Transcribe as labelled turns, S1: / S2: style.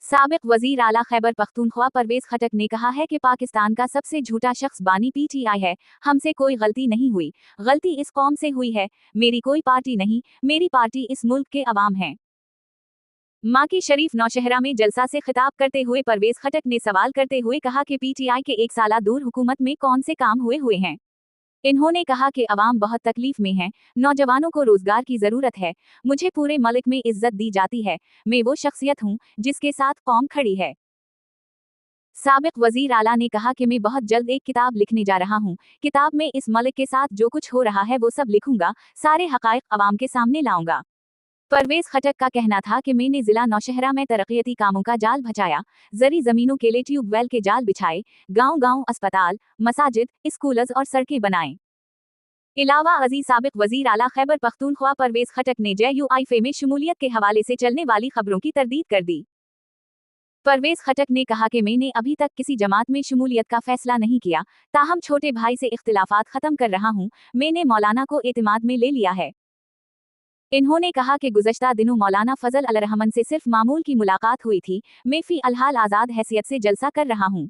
S1: साबिक वजीर आला खैबर पख्तूनख्वा परवेज खटक ने कहा है कि पाकिस्तान का सबसे झूठा शख्स बानी पीटीआई है। हमसे कोई गलती नहीं हुई, गलती इस कौम से हुई है। मेरी कोई पार्टी नहीं, मेरी पार्टी इस मुल्क के अवाम है। मां की शरीफ नौशहरा में जलसा से खिताब करते हुए परवेज खटक ने सवाल करते हुए कहा कि पीटीआई के 1 साल दूर हुकूमत में कौन से काम हुए हैं। इन्होंने कहा कि अवाम बहुत तकलीफ में है, नौजवानों को रोजगार की जरूरत है। मुझे पूरे मुल्क में इज्जत दी जाती है। मैं वो शख्सियत हूँ जिसके साथ कौम खड़ी है। साबिक वजीर आला ने कहा कि मैं बहुत जल्द एक किताब लिखने जा रहा हूँ। किताब में इस मुल्क के साथ जो कुछ हो रहा है वो सब लिखूंगा, सारे हकायक अवाम के सामने लाऊंगा। परवेज खटक का कहना था कि मैंने जिला नौशहरा में तरक्याती कामों का जाल बछाया, जरी जमीनों के लिए ट्यूबवेल के जाल बिछाए, गांव-गांव अस्पताल, मसाजिद, स्कूल्स और सड़कें बनाएं। इलावा अजीज साबिक वजीर आला खैबर पख्तूनख्वा परवेज खटक ने JUIF में शमूलियत के हवाले से चलने वाली खबरों की तरदीद कर दी। परवेज खटक ने कहा कि मैंने अभी तक किसी जमात में शमूलियत का फैसला नहीं किया, ताहम छोटे भाई से इख्तिलाफात खत्म कर रहा हूँ। मैंने मौलाना को एतमाद में ले लिया है। इन्होंने कहा कि गुज़श्ता दिनों मौलाना फजल अल रहमान से सिर्फ मामूल की मुलाकात हुई थी। मैं फी अलहाल आज़ाद हैसियत से जलसा कर रहा हूँ।